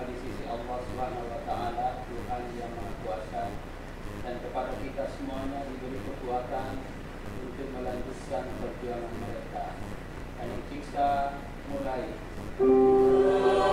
di sisi Allah Subhanahu wa taala, Tuhan yang Maha Kuasa. Dan kepada kita semuanya diberi kekuatan untuk melanjutkan perjuangan mereka. Dan kita mulai. Oh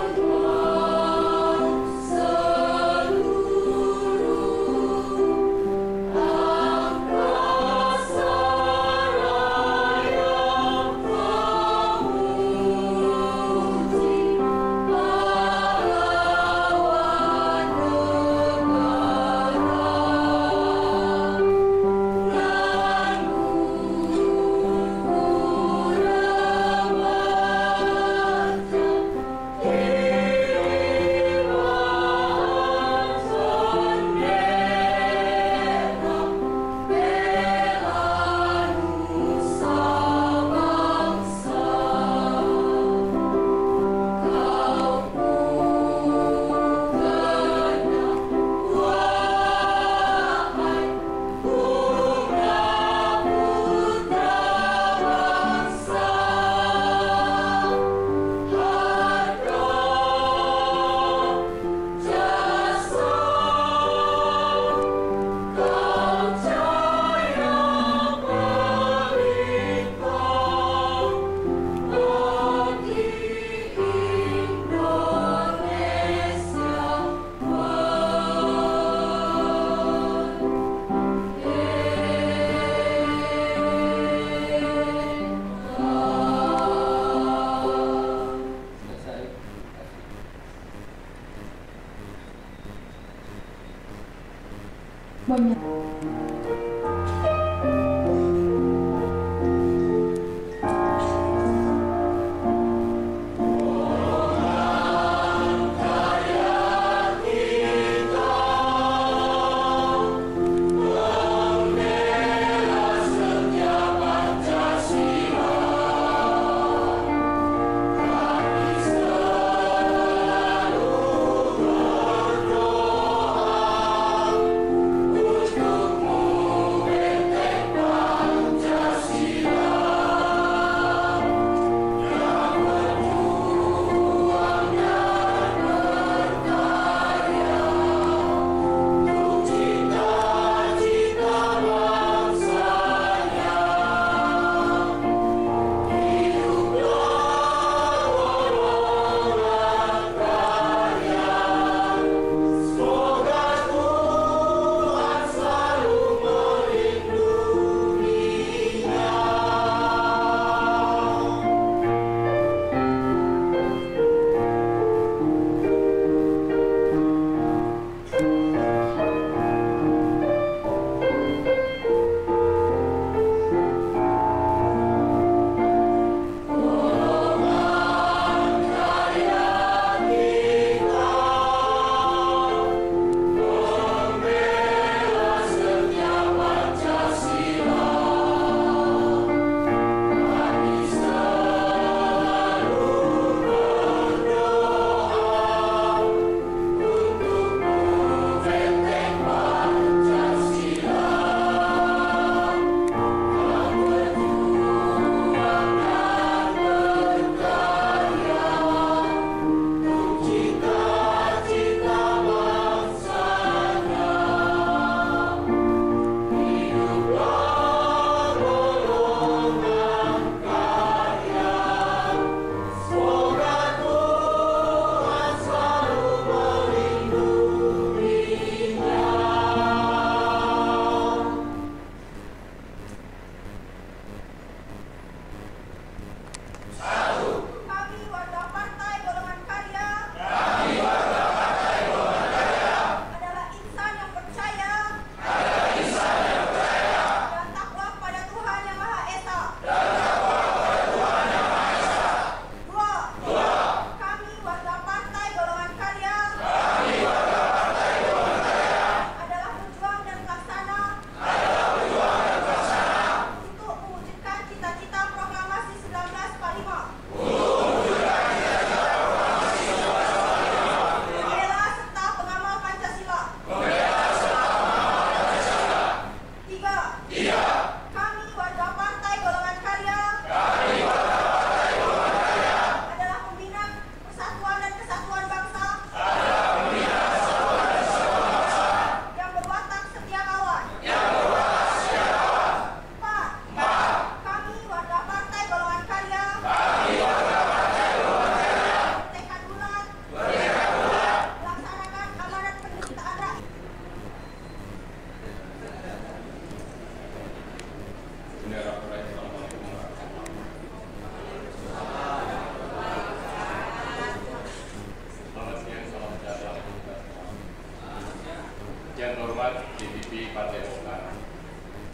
Yang terhormat DPP Partai Golkar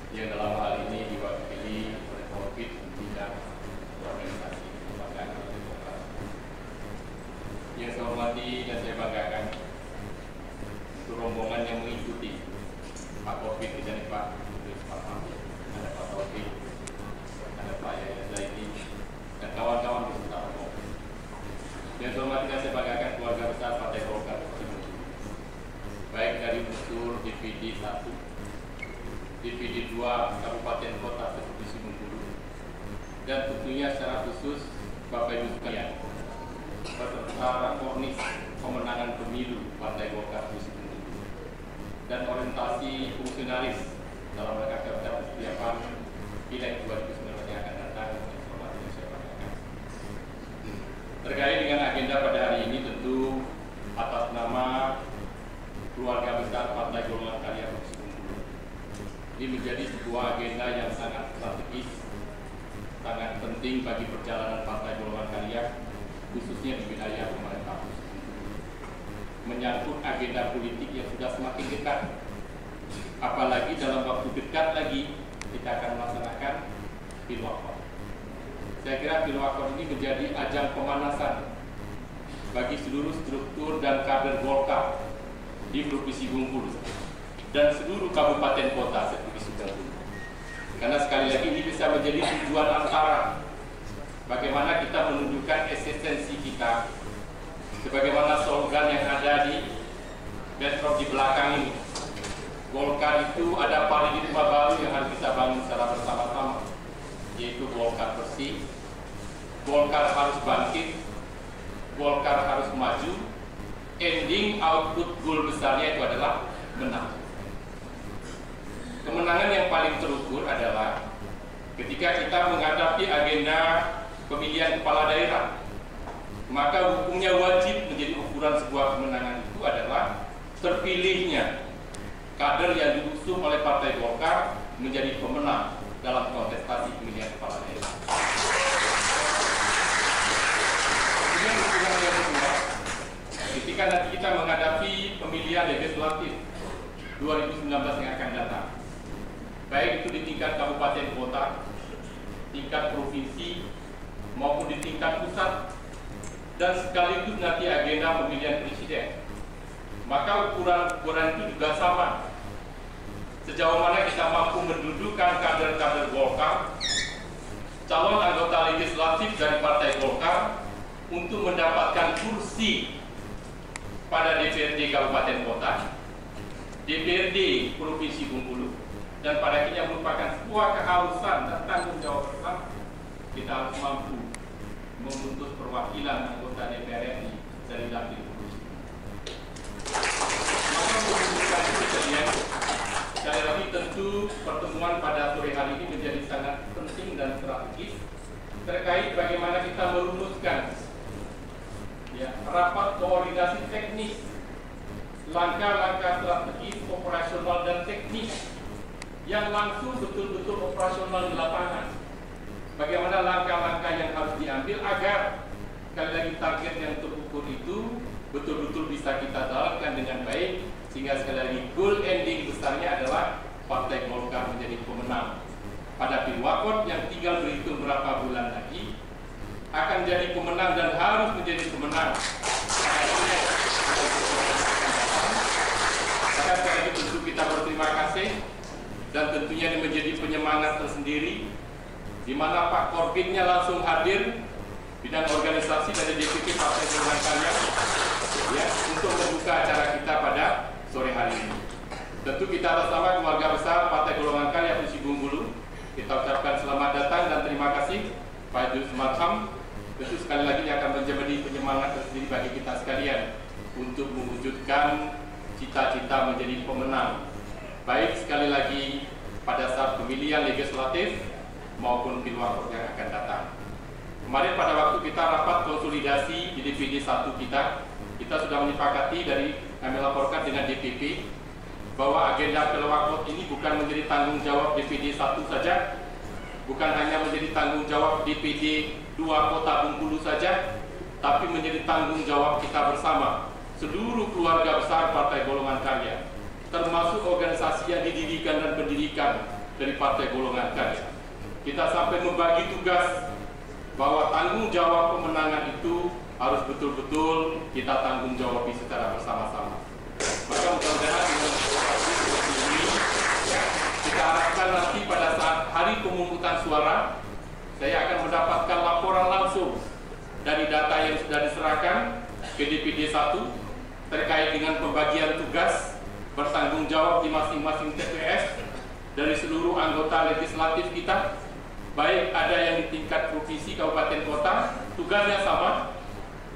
yang dalam hal ini diwakili oleh Covid bidang organisasi kelembagaan Partai Golkar. Yang saya hormati dan saya banggakan untuk rombongan yang mengikuti Pak Covid dan Pak ada Pak Taufik, ada Pak Yaya Zaidi dan kawan-kawan beserta rombongan. Yang saya hormati dan saya banggakan keluarga besar Partai Golkar, baik dari unsur DPD 1, DPD 2 Kabupaten Kota seperti Bengkulu, dan tentunya secara khusus Bapak Ibu sekalian, peserta rakornis pemenangan pemilu Partai Golkar Provinsi Bengkulu, dan orientasi fungsionaris dalam rangka kerja persiapan Pileg 2019 yang akan datang. Terkait dengan agenda pada hari ini, tentu atas nama keluarga besar Partai Golongan Karya Provinsi Bengkulu, ini menjadi sebuah agenda yang sangat strategis, sangat penting bagi perjalanan Partai Golongan Karya, khususnya di wilayah pemerintah Provinsi Bengkulu. Menyangkut agenda politik yang sudah semakin dekat, apalagi dalam waktu dekat lagi kita akan melaksanakan Pilwakot. Saya kira Pilwakot ini menjadi ajang pemanasan bagi seluruh struktur dan kader Golkar di Provinsi Bengkulu dan seluruh kabupaten kota seperti Bengkulu. Karena sekali lagi ini bisa menjadi tujuan antara bagaimana kita menunjukkan esensi kita, sebagaimana slogan yang ada di backdrop di belakang ini. Golkar itu ada paradigma baru yang harus kita bangun secara bersama-sama, yaitu Golkar bersih, Golkar harus bangkit, Golkar harus maju. Ending output goal besarnya itu adalah menang. Kemenangan yang paling terukur adalah ketika kita menghadapi agenda pemilihan kepala daerah, maka hukumnya wajib menjadi ukuran sebuah kemenangan itu adalah terpilihnya kader yang diusung oleh Partai Golkar menjadi pemenang dalam kontestasi pemilihan kepala daerah. Kemudian ukuran yang kedua, ketika nanti kita menghadapi pemilihan legislatif 2019 yang akan datang, baik itu di tingkat kabupaten kota, tingkat provinsi, maupun di tingkat pusat, dan sekaligus nanti agenda pemilihan presiden, maka ukuran itu juga sama. Sejauh mana kita mampu mendudukkan kader-kader Golkar, calon anggota legislatif dari Partai Golkar, untuk mendapatkan kursi pada DPRD Kabupaten Kota, DPRD Provinsi Bengkulu, dan pada akhirnya merupakan sebuah keharusan dan tanggung jawab bersama. Kita harus mampu memutus perwakilan anggota DPR RI dari dapil provinsi. Maka menunjukkan itu kejadian, sekali lagi tentu pertemuan pada sore hari ini menjadi sangat penting dan strategis terkait bagaimana kita merumuskan rapat koordinasi teknis, langkah-langkah strategis, operasional dan teknis yang langsung betul-betul operasional di lapangan. Bagaimana langkah-langkah yang harus diambil agar sekali lagi target yang terukur itu betul-betul bisa kita jalankan dengan baik, sehingga sekali lagi goal ending besarnya adalah Partai Golkar menjadi pemenang pada Pilwakot yang tinggal berhitung berapa bulan lagi akan jadi pemenang dan harus menjadi pemenang. Maka sekali lagi tentu kita berterima kasih, dan tentunya ini menjadi penyemangat tersendiri di mana Pak Korbitnya langsung hadir, bidang organisasi dari DPP Partai Golongan Karya, ya, untuk membuka acara kita pada sore hari ini. Tentu kita atas nama keluarga besar Partai Golongan Karya Provinsi Bengkulu, kita ucapkan selamat datang dan terima kasih Pak Yus Marham. Tentu sekali lagi ini akan menjadi penyemangat tersendiri bagi kita sekalian untuk mewujudkan cita-cita menjadi pemenang, baik sekali lagi pada saat pemilihan legislatif maupun Pilwakot yang akan datang. Kemarin pada waktu kita rapat konsolidasi di DPD 1 kita sudah menyepakati dari kami laporkan dengan DPP bahwa agenda Pilwakot ini bukan menjadi tanggung jawab DPD 1 saja, bukan hanya menjadi tanggung jawab DPD 2 Kota Bengkulu saja, tapi menjadi tanggung jawab kita bersama, seluruh keluarga besar Partai Golongan Karya, termasuk organisasi yang didirikan dan pendidikan dari Partai Golongan Karya. Kita sampai membagi tugas bahwa tanggung jawab pemenangan itu harus betul-betul kita tanggung jawabi secara bersama-sama. Maka mudah-mudahan dengan situasi seperti ini, kita harapkan nanti pada saat hari pemungutan suara, saya akan mendapatkan laporan langsung dari data yang sudah diserahkan ke DPD 1 terkait dengan pembagian tugas bertanggung jawab di masing-masing TPS dari seluruh anggota legislatif kita, baik ada yang di tingkat provinsi, kabupaten, kota, tugasnya sama.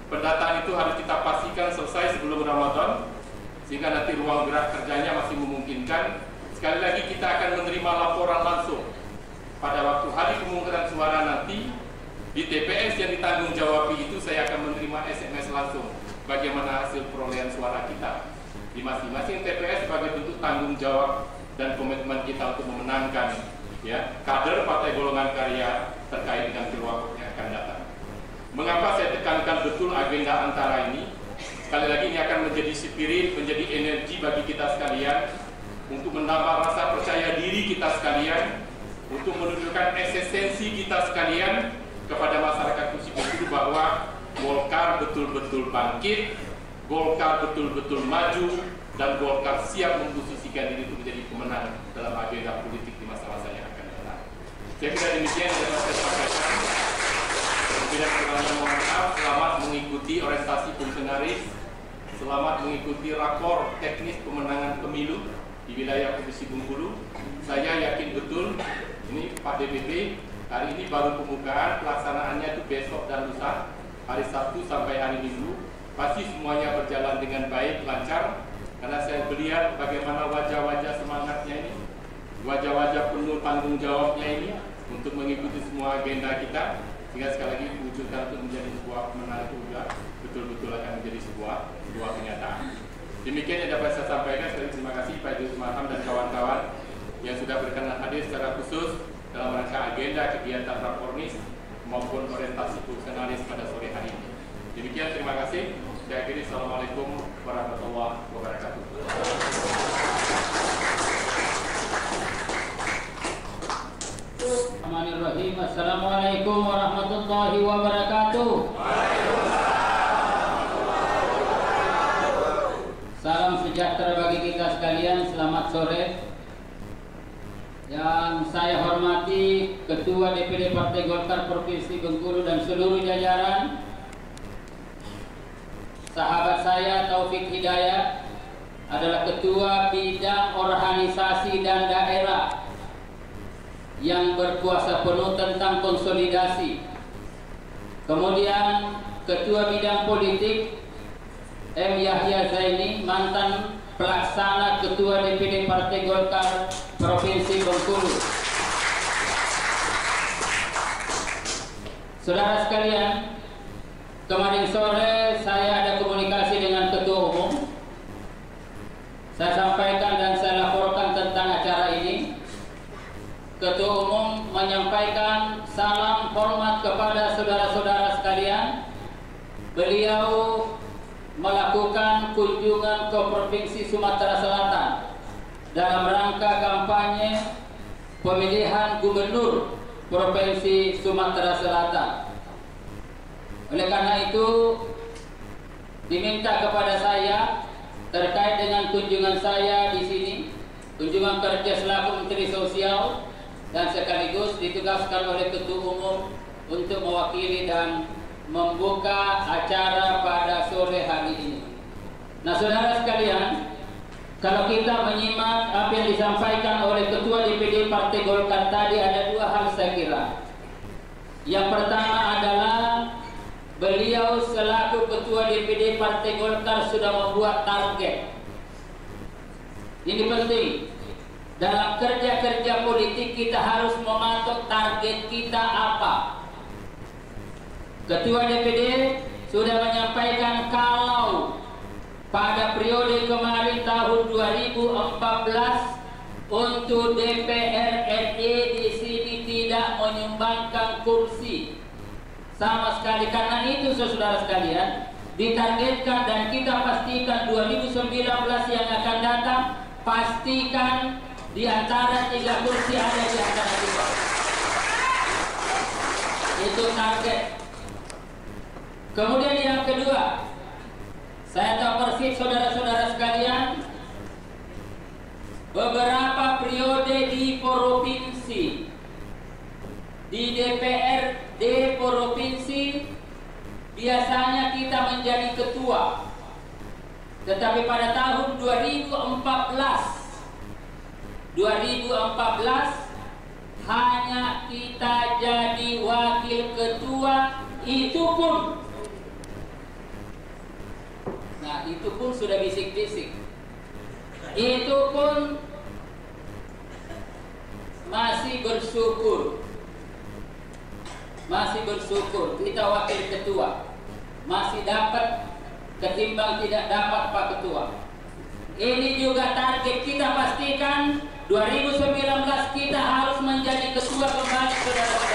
Pendataan itu harus kita pastikan selesai sebelum Ramadan, sehingga nanti ruang gerak kerjanya masih memungkinkan. Sekali lagi kita akan menerima laporan langsung pada waktu hari pemungutan suara nanti. Di TPS yang ditanggung jawab itu saya akan menerima SMS langsung bagaimana hasil perolehan suara kita di masing-masing TPS sebagai bentuk tanggung jawab dan komitmen kita untuk memenangkan kader Partai Golongan Karya terkait dengan pilwagub yang akan datang. Mengapa saya tekankan betul agenda antara ini? Sekali lagi ini akan menjadi spirit, menjadi energi bagi kita sekalian untuk menambah rasa percaya diri kita sekalian, untuk menunjukkan eksistensi kita sekalian kepada masyarakat Kusi Bengkulu bahwa Golkar betul-betul bangkit, Golkar betul-betul maju, dan Golkar siap memposisikan diri untuk menjadi pemenang dalam agenda politik di masa-masa yang akan datang. Saya kira demikian yang dapat saya sampaikan. Tidak kurangnya mohon maaf. Selamat mengikuti orientasi fungsionaris, selamat mengikuti rapor teknis pemenangan pemilu di wilayah Provinsi Bengkulu. Saya yakin betul ini Pak DPP hari ini baru pembukaan, pelaksanaannya itu besok dan lusa, hari Sabtu sampai hari Minggu. Pasti semuanya berjalan dengan baik, lancar, karena saya melihat bagaimana wajah-wajah semangatnya ini, wajah-wajah penuh tanggung jawabnya ini untuk mengikuti semua agenda kita, sehingga sekali lagi diwujudkan untuk menjadi sebuah kemenangan itu juga betul-betul akan menjadi sebuah kenyataan. Demikian yang dapat saya sampaikan. Sekali terima kasih Pak Idrus Marham dan kawan-kawan yang sudah berkenan hadir secara khusus dalam rangka agenda kegiatan Rakornis maupun orientasi fungsionalis pada sore hari ini. Demikian, terima kasih. Saya akhiri. Assalamualaikum warahmatullahi wabarakatuh. Bismillahirrahmanirrahim. Assalamualaikum warahmatullahi wabarakatuh. Salam sejahtera bagi kita sekalian. Selamat sore. Yang saya hormati Ketua DPD Partai Golkar Provinsi Bengkulu dan seluruh jajaran, sahabat saya Taufik Hidayat adalah Ketua Bidang Organisasi dan Daerah yang berkuasa penuh tentang konsolidasi. Kemudian Ketua Bidang Politik M. Yahya Zaini, mantan pelaksana Ketua DPD Partai Golkar Provinsi Bengkulu. Saudara sekalian, kemarin sore saya ada komunikasi dengan Ketua Umum. Saya sampaikan dan saya laporkan tentang acara ini. Ketua Umum menyampaikan salam hormat kepada saudara-saudara sekalian. Beliau melakukan kunjungan ke Provinsi Sumatera Selatan dalam rangka kampanye pemilihan gubernur Provinsi Sumatera Selatan. Oleh karena itu diminta kepada saya terkait dengan kunjungan saya di sini, kunjungan kerja selaku Menteri Sosial, dan sekaligus ditugaskan oleh Ketua Umum untuk mewakili dan membuka acara pada sore hari ini. Nah, saudara sekalian, kalau kita menyimak apa yang disampaikan oleh Ketua DPD Partai Golkar tadi, ada dua hal saya kira. Yang pertama adalah beliau selaku Ketua DPD Partai Golkar sudah membuat target. Ini penting. Dalam kerja-kerja politik kita harus mematok target kita apa. Ketua DPD sudah menyampaikan kalau pada periode kemarin tahun 2014 untuk DPR RI di sini tidak menyumbangkan kursi sama sekali. Karena itu saudara sekalian, ditargetkan dan kita pastikan 2019 yang akan datang pastikan di antara 3 kursi ada di antara kita. Itu target. Kemudian yang kedua, saya tahu persis saudara-saudara sekalian, beberapa periode di provinsi, di DPRD provinsi, biasanya kita menjadi ketua. Tetapi pada tahun 2014 hanya kita jadi wakil ketua, itu pun sudah bisik-bisik. Itu pun masih bersyukur kita wakil ketua, masih dapat ketimbang tidak dapat Pak Ketua. Ini juga target kita, pastikan 2019 kita harus menjadi ketua kembali, saudara-saudara.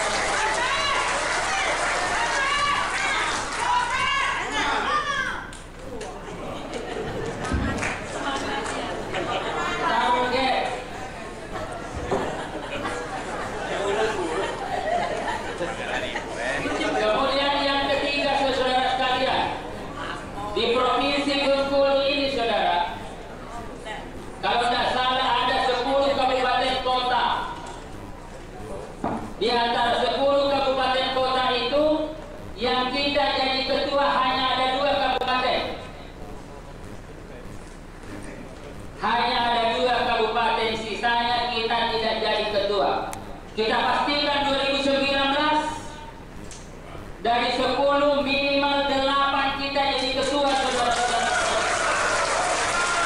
Kemudian yang ketiga, saudara sekalian, di provinsi Bengkulu ini, saudara, kalau tidak salah ada 10 kabupaten kota. Di antara 10 kabupaten kota itu, yang kita jadi ketua hanya ada 2 kabupaten. Hanya ada 2 kabupaten, sisanya kita tidak jadi ketua. Kita pastikan 2019 dari 10 minimal 8 kita jadi ketua, saudara-saudara.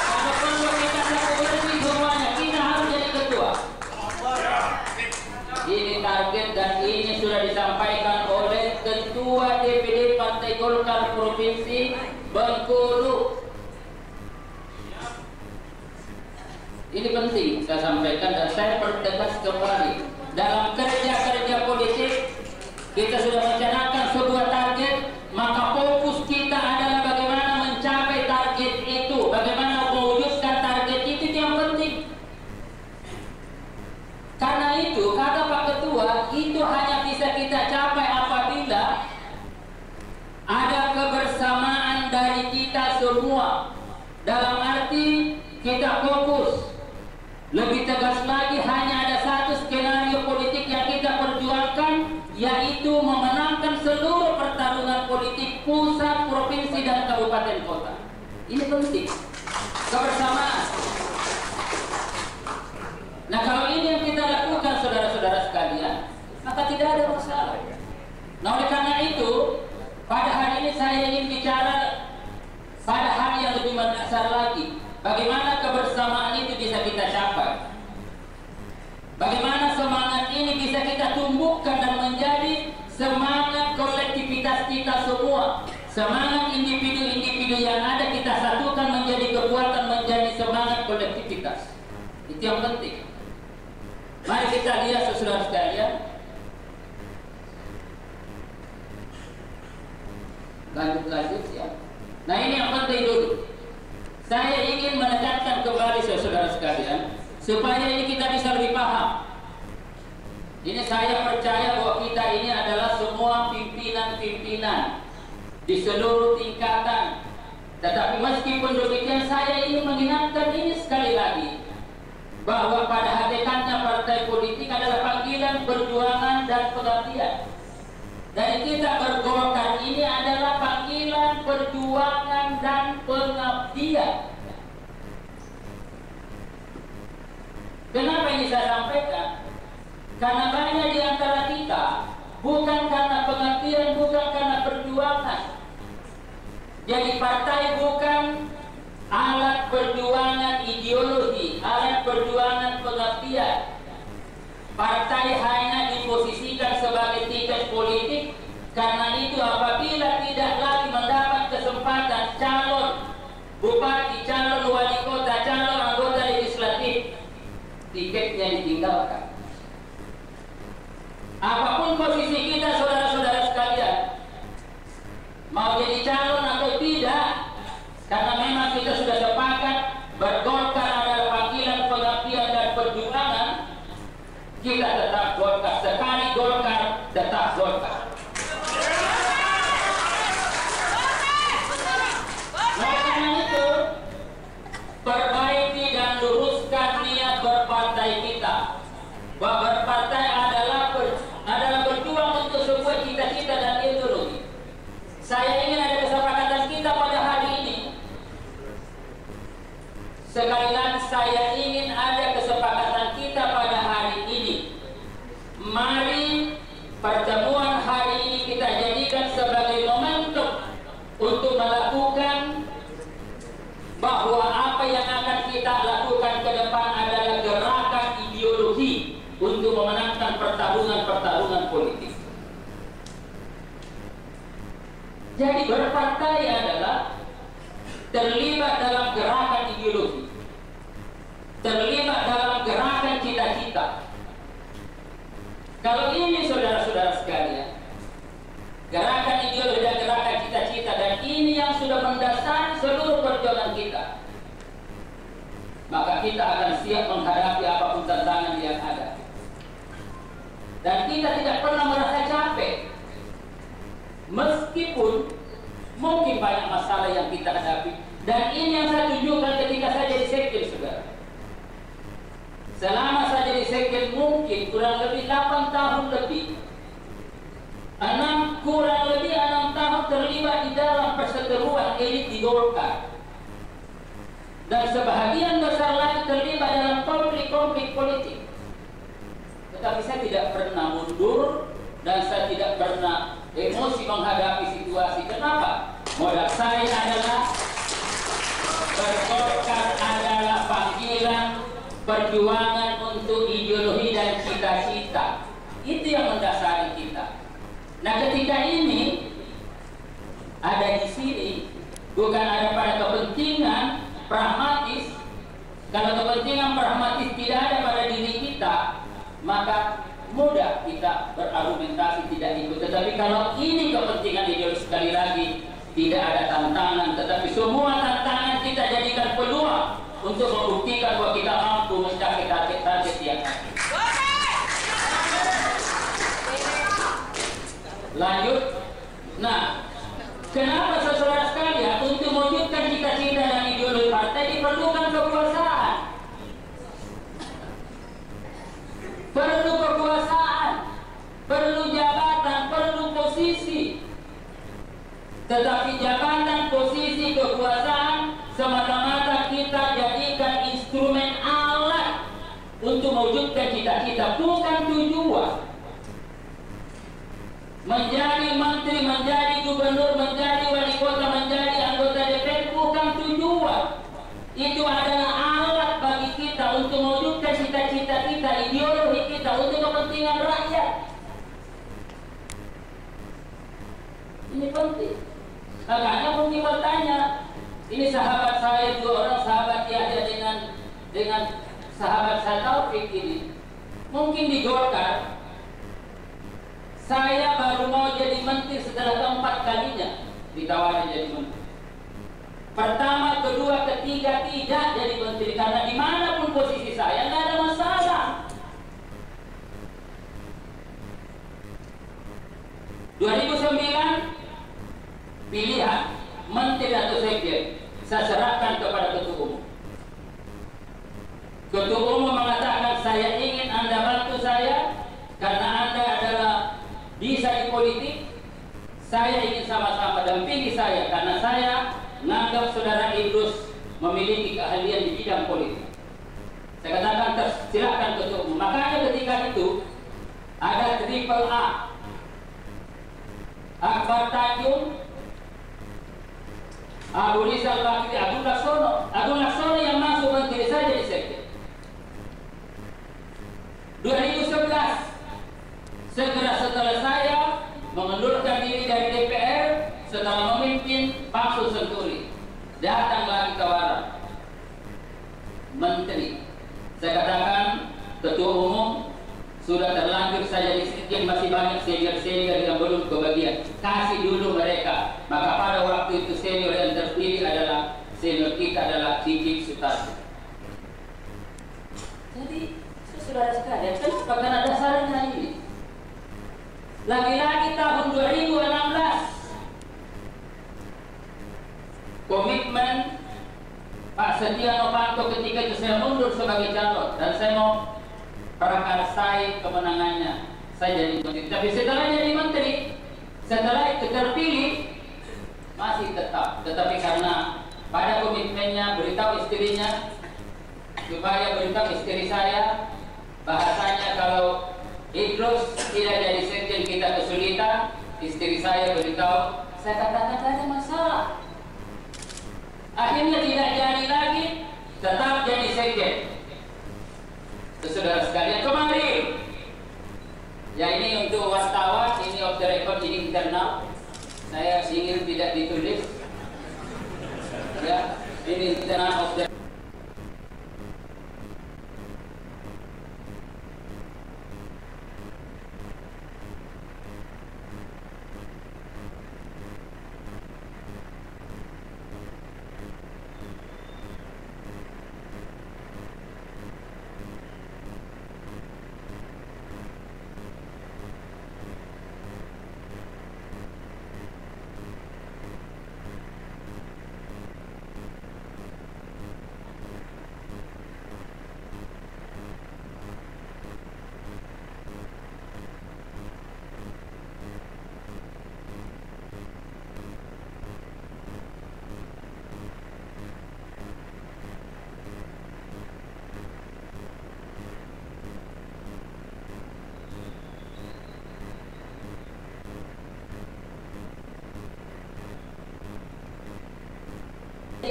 Kalau perlu kita bersih semuanya, kita harus jadi ketua. Ini target dan ini sudah disampaikan oleh Ketua DPD Partai Golkar Provinsi Bengkulu. Ini penting saya sampaikan dan saya pertegas kembali. Dalam kerja-kerja politik, kita sudah mencanangkan sebuah target, maka fokus kita adalah bagaimana mencapai target itu, bagaimana mewujudkan target itu yang penting. Karena itu, kata Pak Ketua, itu hanya bisa kita capai apabila ada kebersamaan dari kita semua. Dalam arti kita fokus. Lebih tegas lagi, hanya ada satu skenario politik yang kita perjuangkan, yaitu memenangkan seluruh pertarungan politik pusat, provinsi, dan kabupaten kota. Ini penting, kebersamaan. Nah, kalau ini yang kita lakukan, saudara-saudara sekalian, maka tidak ada masalah. Nah, oleh karena itu, pada hari ini saya ingin bicara pada hal yang lebih mendasar lagi. Bagaimana kebersamaan itu bisa kita capai? Bagaimana semangat ini bisa kita tumbuhkan dan menjadi semangat kolektivitas kita semua. Semangat individu-individu yang ada kita satukan menjadi kekuatan, menjadi semangat kolektivitas. Itu yang penting. Mari kita lihat, saudara sekalian. Lanjut ya. Nah, ini yang penting dulu. Saya ingin menekankan kembali, saudara sekalian, supaya ini kita bisa lebih paham. Ini saya percaya bahwa kita ini adalah semua pimpinan-pimpinan di seluruh tingkatan. Tetapi meskipun demikian, saya ingin mengingatkan ini sekali lagi, bahwa pada hakikatnya partai politik adalah panggilan perjuangan dan pengabdian. Dan kita bergolkar ini adalah panggilan perjuangan dan pengabdian. Kenapa ini saya sampaikan? Karena banyak di antara kita bukan karena pengabdian, bukan karena perjuangan. Jadi partai bukan alat perjuangan ideologi, alat perjuangan pengabdian. Partai hanya diposisikan sebagai tiket politik. Karena itu apabila tidak lagi mendapat kesempatan calon bupati, calon wali kota, calon anggota legislatif, tiketnya ditinggalkan. Apapun posisi kita, saudara-saudara sekalian, mau jadi calon atau tidak, karena memang kita sudah sepakat bergolkar adalah panggilan sekali lagi saya ingin ada kesepakatan kita pada hari ini. Mari pertemuan hari ini kita jadikan sebagai momentum untuk melakukan bahwa apa yang akan kita lakukan ke depan adalah gerakan ideologi untuk memenangkan pertarungan politik. Jadi berpartai adalah terlibat dalam gerakan ideologi, terlibat dalam gerakan cita-cita. Kalau ini saudara-saudara sekalian, gerakan ideologi dan gerakan cita-cita, dan ini yang sudah mendasari seluruh perjuangan kita, maka kita akan siap menghadapi apapun tantangan yang ada. Dan kita tidak pernah merasa capek, meskipun mungkin banyak masalah yang kita hadapi. Dan ini yang saya tunjukkan ketika saya jadi sekjen, saudara. Selama saya jadi sekjen mungkin kurang lebih 8 tahun lebih, 6 tahun terlibat di dalam perseteruan elit di Golkar, dan sebahagian besar lagi terlibat dalam konflik-konflik politik. Tetapi saya tidak pernah mundur dan saya tidak pernah emosi menghadapi situasi. Kenapa? Modal saya adalah Golkar adalah panggilan perjuangan untuk ideologi dan cita-cita. Itu yang mendasari kita. Nah, ketika ini ada di sini, bukan ada pada kepentingan pragmatis. Kalau kepentingan pragmatis tidak ada pada diri kita, maka mudah kita berargumentasi tidak ikut. Tetapi kalau ini kepentingan ideologi, sekali lagi tidak ada tantangan, tetapi semua tantangan kita jadikan peluang untuk membuktikan bahwa kita mampu mencapai target-target yang ada. Lanjut. Nah, kenapa saudara sekalian untuk mewujudkan cita-cita dan ideologi partai diperlukan kekuasaan? Perlu kekuasaan, perlu jabatan, perlu posisi. Tetapi jabatan, posisi, kekuasaan semata-mata kita jadikan instrumen alat untuk mewujudkan cita-cita, bukan tujuan. Menjadi menteri, menjadi gubernur, menjadi wali kota, menjadi anggota DPR bukan tujuan. Itu adalah alat bagi kita untuk mewujudkan cita-cita kita, ideologi kita, untuk kepentingan rakyat. Ini penting. Makanya mungkin bertanya, ini sahabat saya 2 orang, sahabat Yahya dengan sahabat saya Taufik ini. Mungkin di Golkar saya baru mau jadi menteri setelah keempat kalinya ditawari jadi menteri. Pertama, kedua, ketiga tidak jadi menteri, karena dimanapun posisi saya nggak ada masalah. 2009 pilihan menteri atau sekjen saya serahkan kepada ketua umum. Ketua umum mengatakan, saya ingin Anda bantu saya karena Anda adalah bisa di politik. Saya ingin sama-sama dampingi saya karena saya menganggap saudara Idrus memiliki keahlian di bidang politik. Saya katakan, silakan ketua umum. Makanya ketika itu ada triple A, Akbar Tanjung, Abu Rizal Bakri, Agung Laksono yang masuk menteri saya jadi sekjen. 2011 segera setelah saya mengundurkan diri dari DPR setelah memimpin Bangsul Senturi, datang lagi tawaran menteri. Saya katakan, ketua umum, sudah terlanjur saya jadi sekjen, masih banyak senior-senior yang belum kebagian, kasih dulu mereka. Maka pada waktu itu senior yang terpilih adalah senior kita adalah Diki Sutarso. Jadi saudara sekalian, kenapa? Karena dasarnya ini. Lagi-lagi tahun 2016 komitmen Pak Setia Novanto ketika itu saya mundur sebagai calon dan saya mau prakarsai kemenangannya, saya jadi menteri. Tapi setelah jadi menteri, setelah itu terpilih, masih tetap. Tetapi karena pada komitmennya beritahu istrinya, supaya beritahu istri saya, bahasanya kalau Idrus tidak jadi sekjen kita kesulitan, istri saya beritahu, saya katakan tidak ada masalah. Akhirnya tidak jadi lagi, tetap jadi sekjen. Saudara sekalian, kemarin ya ini untuk wartawan, ini off the record, ini internal. Saya ingin tidak ditulis. Ya, ini internal off the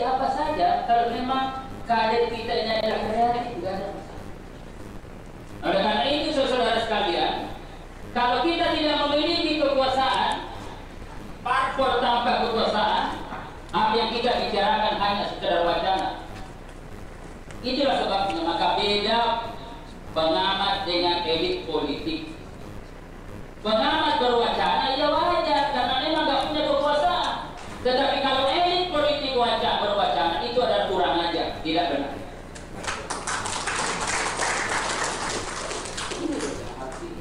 apa saja, kalau memang kader kita ini adalah kreatif, tidak ada masalah. Oleh karena itu, saudara sekalian, kalau kita tidak memiliki kekuasaan, parpol tanpa kekuasaan, apa yang kita bicarakan hanya sekedar wacana. Itulah sebabnya maka beda pengamat dengan elit politik. Pengamat berwacana ya wajar karena memang nggak punya kekuasaan. Tetapi kalau elit politik berwacana itu adalah kurang aja, tidak benar.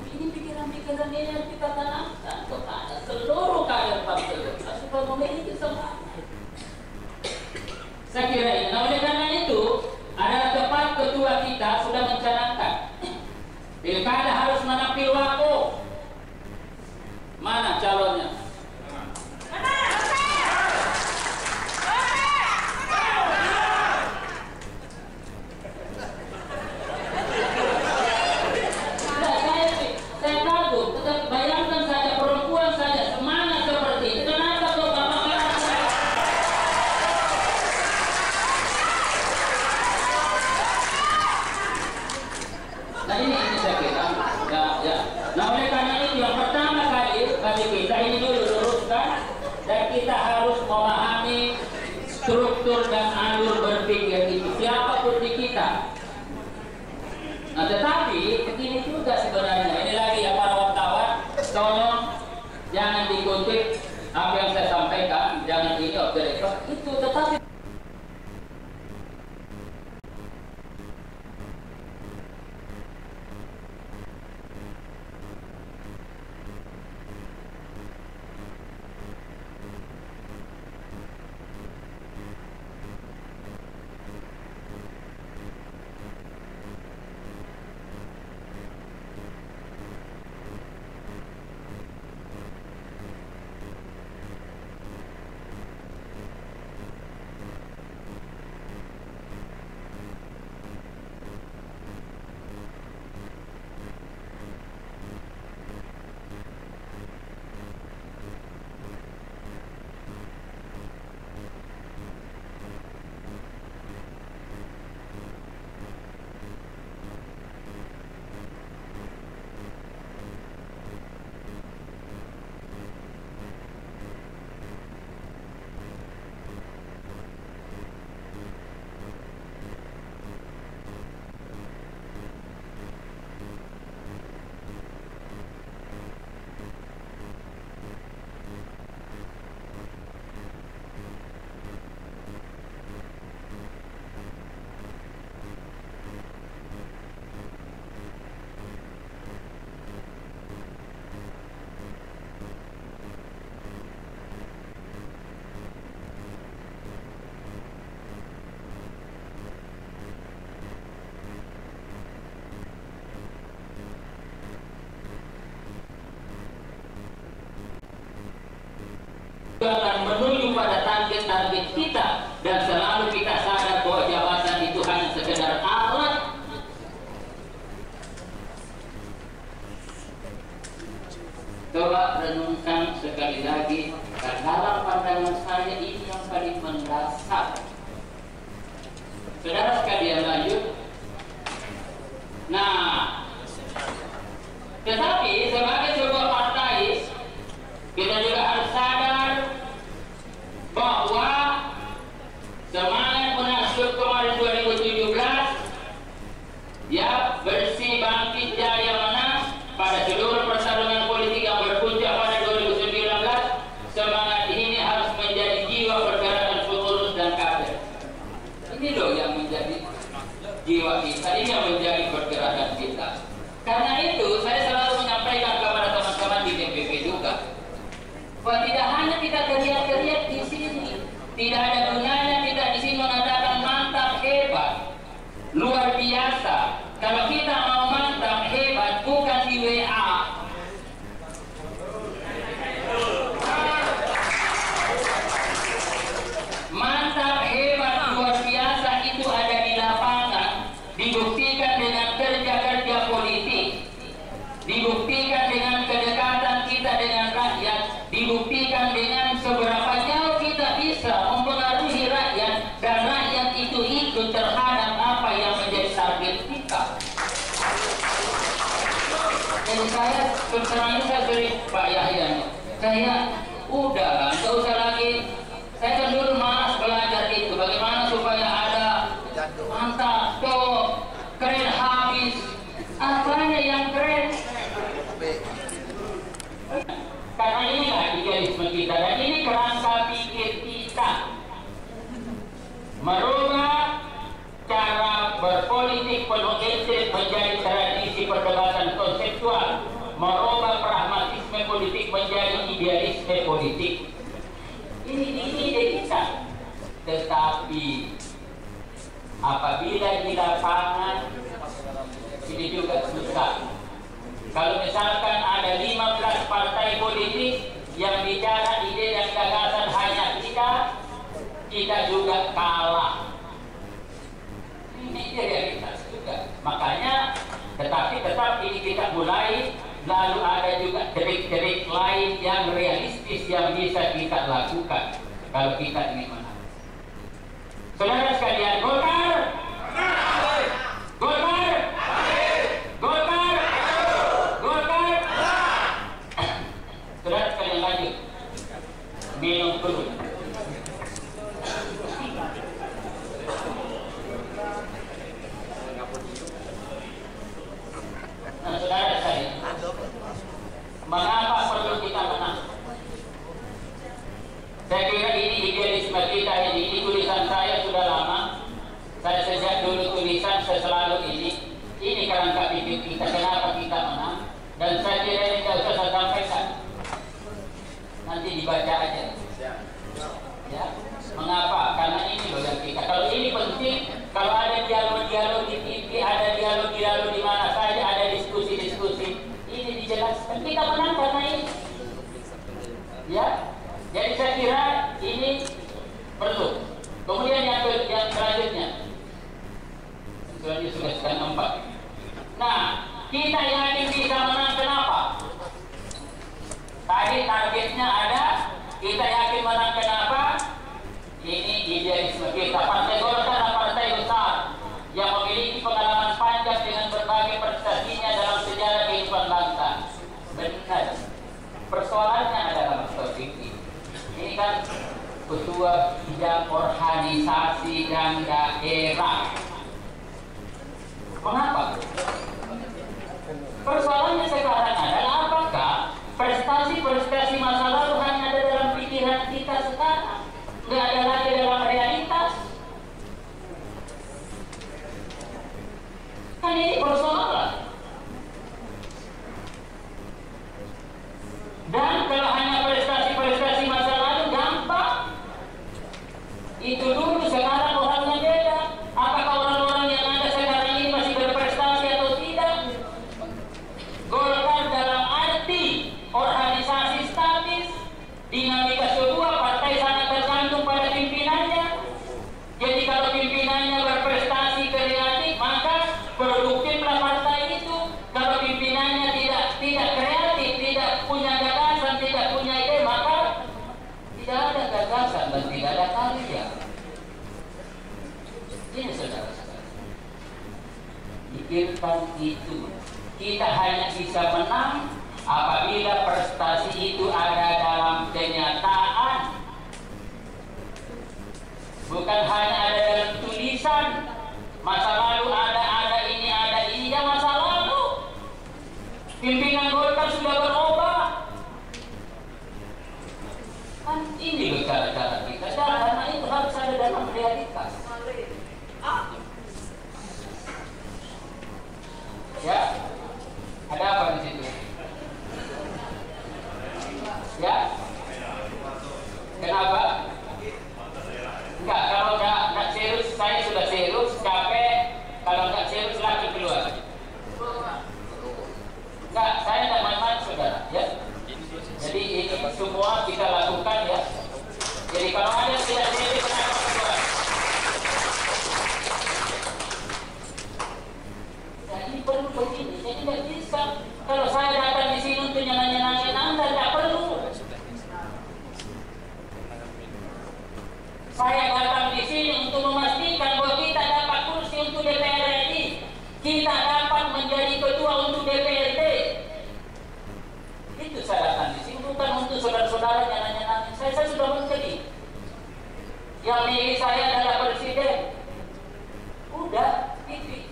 Ini pikiran-pikiran ini yang kita tanamkan kepada seluruh kader partai supaya memiliki semangat. Saya kira ini. Nah, oleh karena itu adalah tepat ketua kita sudah mencanangkan pilkada harus menampil wako. Mana calonnya? Struktur dan alur berpikir itu siapapun di kita. Nah, tetapi begini juga sebenarnya. Ini lagi ya para wartawan, tolong jangan dikutip apa yang saya sampaikan, jangan ini off the record. Itu tetapi akan menuju pada target-target kita dan selalu kita sadar bahwa jabatan itu hanya sekedar alat dasar. Saudara sekalian, lanjut. Nah, tetapi sebagai sebuah partai, kita juga harus sadar bahwa semangat munaslup kemarin 2017 ya bersih bangkit jaya menang pada seluruh pertarungan politik yang berpuncak pada 2019. Semangat ini harus menjadi jiwa pergerakan pengurus dan kader. Ini loh yang menjadi jiwa kita, ini yang menjadi pergerakan kita. Karena itu saya selalu menyampaikan kepada teman-teman di DPP juga, bahwa tidak hanya kita teriak-teriak di sini, tidak ada gunanya kita di sini mengatakan mantap, hebat, luar biasa. Kalau kita mau mantap, hebat, bukan di WA. Mantap, hebat, luar biasa itu ada di lapangan, dibuktikan dengan kerja-kerja politik, dibuktikan dengan kedekatan kita dengan rakyat, dibuktikan dengan seberapa jauh kita bisa mempengaruhi rakyat dan rakyat itu ikut terhadap apa yang menjadi target kita. Jadi saya terserah saya sering Pak Yahya, saya udah nggak usah lagi. Saya kan dulu malas belajar itu bagaimana supaya ada mantap, tuh keren habis. Apanya yang keren? Karena inilah idealisme kita dan ini kerangka pikir kita. Merubah cara berpolitik penuh insting menjadi tradisi perdebatan konseptual, merubah pragmatisme politik menjadi idealisme politik. Ini ide kita. Tetapi apabila di lapangan ini juga susah. Kalau misalkan ada 15 partai politik yang bicara ide dan gagasan hanya kita juga kalah. Ini realitas juga. Makanya tetapi tetap ini kita mulai, lalu ada juga trik-trik lain yang realistis yang bisa kita lakukan kalau kita ingin menang. Saudara sekalian, Golkar, Golkar, Golkar, Golkar. Saudara sekalian, lanjut minum dulu. Nah, saudara sekalian, mengapa perlu kita menang? Saya kira ini idealisme kita, ini tulisan saya sudah lama. Saya sejak dulu tulisan saya selalu ini kerangka pikir kita, kenapa kita menang. Dan saya kira ini tidak usah saya sampaikan, nanti dibaca aja ya. Mengapa? Karena ini loh yang kita, kalau ini penting, kalau ada dialog-dialog di TV, ada dialog-dialog di mana saja, ada diskusi-diskusi, ini dijelaskan kita menang karena ini ya. Jadi saya kira ini perlu. Kemudian yang selanjutnya sudah setengah 4. Nah, kita yakin bisa menang, kenapa? Tadi targetnya ada, kita yakin menang, kenapa? Ini idealisme kita. Partai Golkar adalah partai besar yang memiliki pengalaman panjang dengan berbagai prestasinya dalam sejarah kehidupan bangsa. Benar. Persoalannya adalah Mas Tinggi. Ini kan ketua bidang organisasi dan daerah. Mengapa? Persoalannya sekarang adalah apakah prestasi-prestasi masa lalu hanya ada dalam pikiran kita sekarang, nggak ada lagi dalam realitas? Kan ini persoalan. Dan kalau hanya prestasi-prestasi masa lalu gampang, itu dulu, sekarang orangnya beda. Apakah orang-orang yang ada sekarang ini masih berprestasi atau tidak? Golkar dalam arti organisasi statis, dinamika sebuah partai sangat tergantung pada pimpinannya. Jadi kalau pimpinannya berprestasi kreatif, maka produktiflah partai itu. Kalau pimpinannya tidak kreatif, tidak punya gagasan, tidak punya ide, maka tidak ada gagasan dan tidak ada karya. pikirkan itu. Kita hanya bisa menang apabila prestasi itu ada dalam kenyataan, bukan hanya ada dalam tulisan. Masa lalu ada ini, ya masa lalu. Pimpinan Golkar sudah berubah. Kan ini loh cara-cara kita. Karena itu harus ada dalam realitas. Ya, ada apa di situ? Ya, kenapa? Enggak, kalau nggak serius, saya sudah serius, capek. Kalau nggak serius lagi keluar. Enggak, saya tidak main-main, saudara. Ya. Jadi ini semua kita lakukan ya. Jadi kalau ada yang tidak serius, kenapa keluar? Ya ini perlu begini. Jadi tidak bisa. Kalau saya datang di sini untuk nyenang-nyenangin Anda, tidak perlu. Saya datang di sini untuk memastikan bahwa kita dapat kursi untuk DPR RI. Kita dapat menjadi ketua untuk DPRD. Itu saya datang di sini bukan untuk saudara-saudara nyenang-nyenangin. Saya sudah menteri. Yang milih saya adalah presiden. Udah, itu.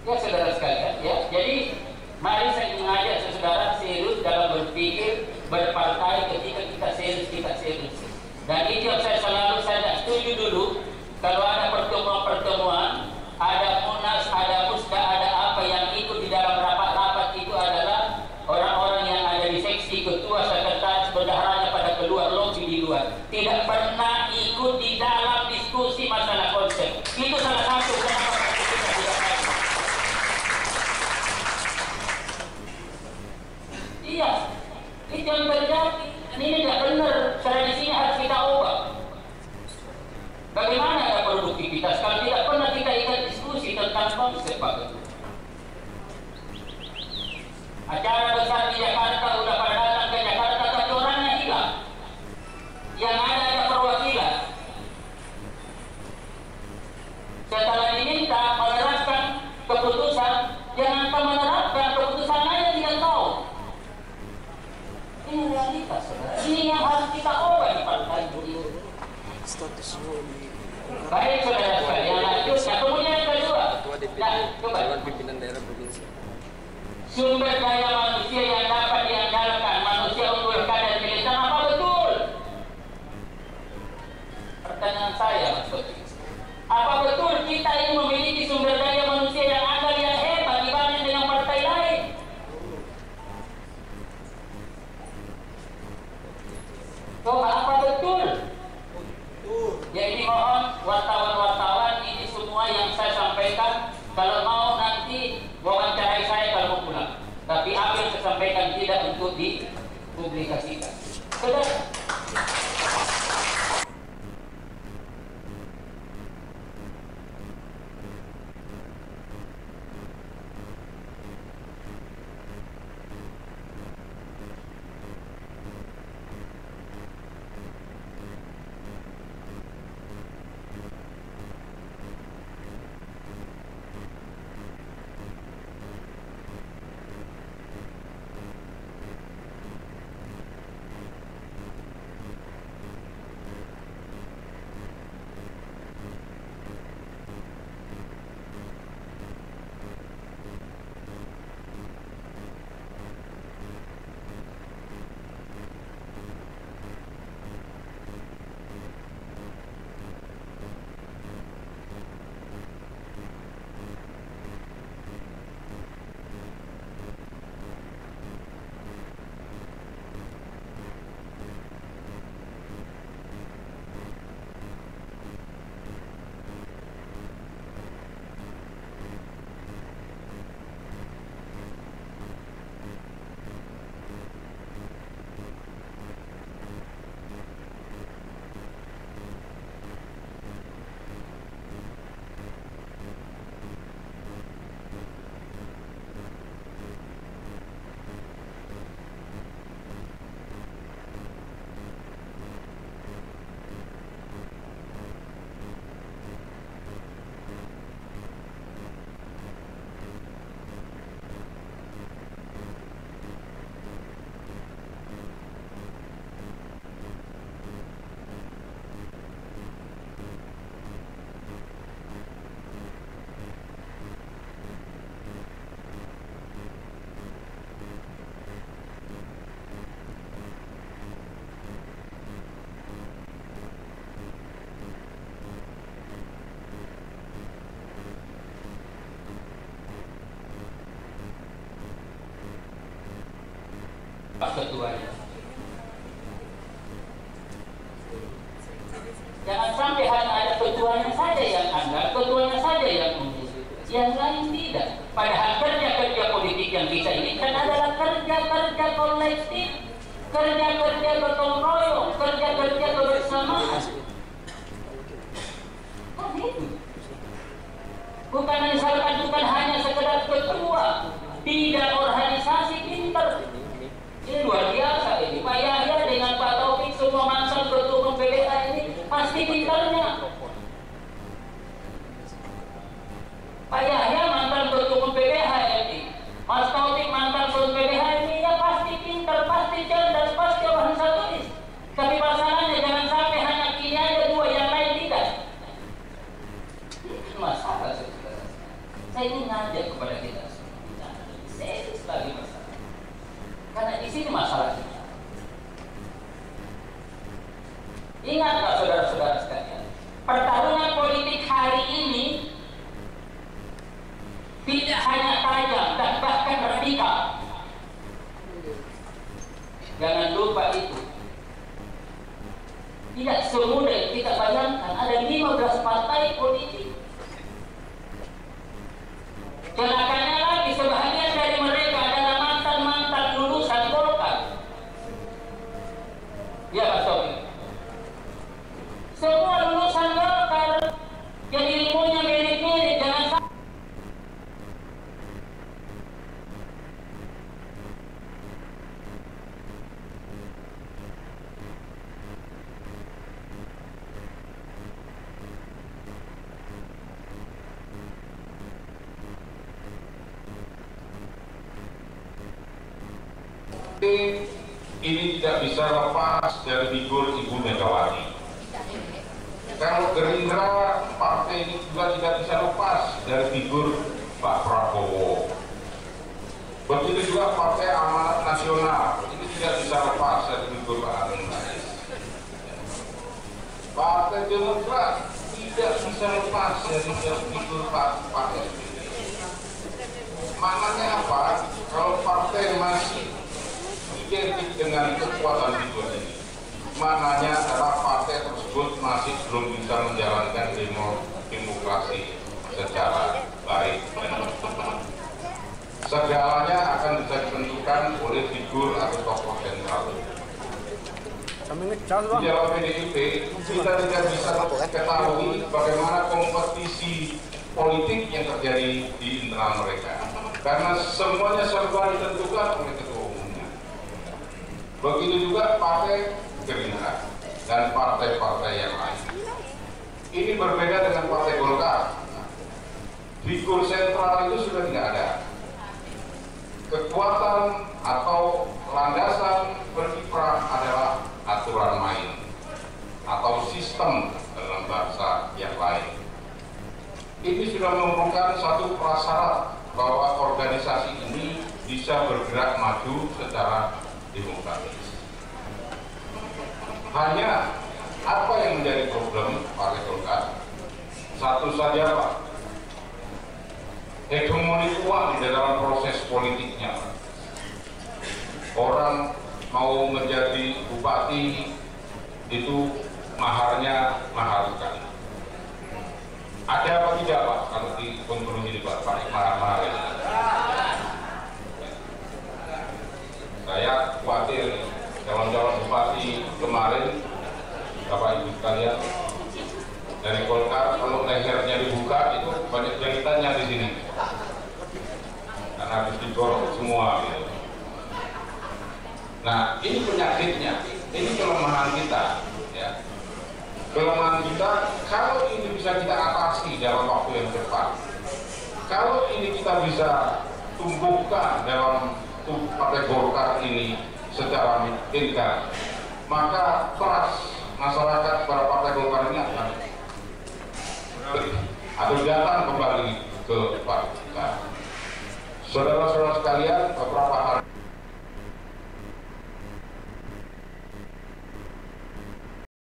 Ya saudara sekalian, ya. Jadi mari saya mengajak saudara serius dalam berpikir berpartai. Ketika kita serius. Dan itu yang saya tidak setuju dulu kalau ada pertemuan, ada munas, ada musda, ada apa yang ikut di dalam rapat-rapat itu adalah orang-orang yang ada di seksi, ketua, sekretaris, bendaharanya pada keluar, lobby di luar. Tidak pernah ikut di dalam diskusi masalah konsep. Itu salah satu kenapa kita tidak baik. Iya, itu yang terjadi. Ini tidak benar. Tradisinya harus kita ubah. Bagaimana ada produktivitas kalau tidak pernah kita ikut diskusi tentang konsep, Pak Ketua? Acara besar di Jakarta udah pada datang ke Jakarta, tapi orangnya hilang. Yang ada perwakilan. Setelah diminta menerapkan keputusan, jangan menerapkan keputusan lain tidak tahu. Ini realitas, saudara. Ini yang harus kita ubah di partai ini. Baik, saudara sekalian, lanjut. Nah, kemudian yang kedua, coba. Sumber daya manusia yang dapat diandalkan, manusia unggul kader militer, apa betul? Pertanyaan saya, Mas Koci. Apa betul kita ini memiliki sumber daya manusia yang andal, yang hebat dibanding dengan partai lain? Coba, apa betul? Ya ini mohon wartawan-wartawan ini semua yang saya sampaikan, kalau mau nanti wawancarai saya kalau mau pulang. Tapi apa yang saya sampaikan tidak untuk dipublikasikan. Saudara. Jangan sampai hanya ada ketuanya saja yang andal, ketuanya saja yang mengisi, yang lain tidak. Padahal kerja-kerja politik yang kita inginkan adalah kerja-kerja kolektif, kerja-kerja gotong royong, kerja-kerja kebersamaan. Kan itu. Bukan misalkan bukan hanya sekedar ketua, tidak organisasi pinter. Ini luar biasa ini. Pak Yahya dengan Pak Taufik semua mantan ketua PBH ini pasti pintarnya. Pak Yahya mantan ketua PBH ini, Mas Taufik mantan ketua PBH ini, ya pasti pintar, pasti cerdas, pasti orang satuis. Tapi pasangannya jangan sampai hanya kini aja dua, yang lain tidak. Ini masalah sebenarnya. Saya ingin ngajak kepada kita semua. Serius lagi masalah. Karena di sini masalah kita. Ingatlah saudara-saudara sekalian, pertarungan politik hari ini tidak hanya tajam dan bahkan radikal. Jangan lupa itu. Tidak semudah yang kita bayangkan. Ada 15 partai politik. Celakanya lagi, sebahagian dari mereka adalah mantan-mantan lulusan Golkar. Ya Pak Sofi. Semua lulusan Golkar yang ilmunya mirip-mirip, jangan sampai. Ini tidak bisa lepas dari figur Ibu Megawati. Kalau Gerindra, partai ini juga tidak bisa lepas dari figur Pak Prabowo. Begitu juga Partai Amanat Nasional, ini tidak bisa lepas dari figur Pak Amin Rais. Partai Demokrat tidak bisa lepas dari figur Pak SBY. Maknanya apa? Kalau partai masih identik dengan kekuatan figur ini, maknanya adalah partai tersebut masih belum bisa menjalankan demokrasi secara baik dan benar. Segalanya akan bisa ditentukan oleh figur atau tokoh sentral. Di dalam PDIP kita tidak bisa ketahui bagaimana kompetisi politik yang terjadi di internal mereka, karena semuanya serba ditentukan oleh ketua umumnya. Begitu juga partai Gerindra dan partai-partai yang lain. Ini berbeda dengan Partai Golkar. Figur sentral itu sudah tidak ada. Kekuatan atau landasan berkiprah adalah aturan main atau sistem dalam bahasa yang lain. Ini sudah merupakan satu prasyarat bahwa organisasi ini bisa bergerak maju secara demokratis. Hanya apa yang menjadi problem Partai Golkar? Satu saja Pak, hegemoni uang di dalam proses politiknya. Orang mau menjadi bupati itu maharnya mahal sekali. Ada apa tidak Pak kalau di Bengkulu ini Pak, pakai mahar-mahar ini? Saya khawatir calon-calon bupati kemarin, Bapak Ibu sekalian, dari Golkar kalau lehernya dibuka itu banyak jahitannya di sini, karena habis digorok semua gitu. Nah ini penyakitnya, ini kelemahan kita, ya. Kelemahan kita, kalau ini bisa kita atasi dalam waktu yang cepat, kalau ini kita bisa tumbuhkan dalam Partai Golkar ini secara intens, maka trust masyarakat pada Partai Golkar ini akan atau datang kembali ke Partai. Saudara-saudara sekalian, beberapa hari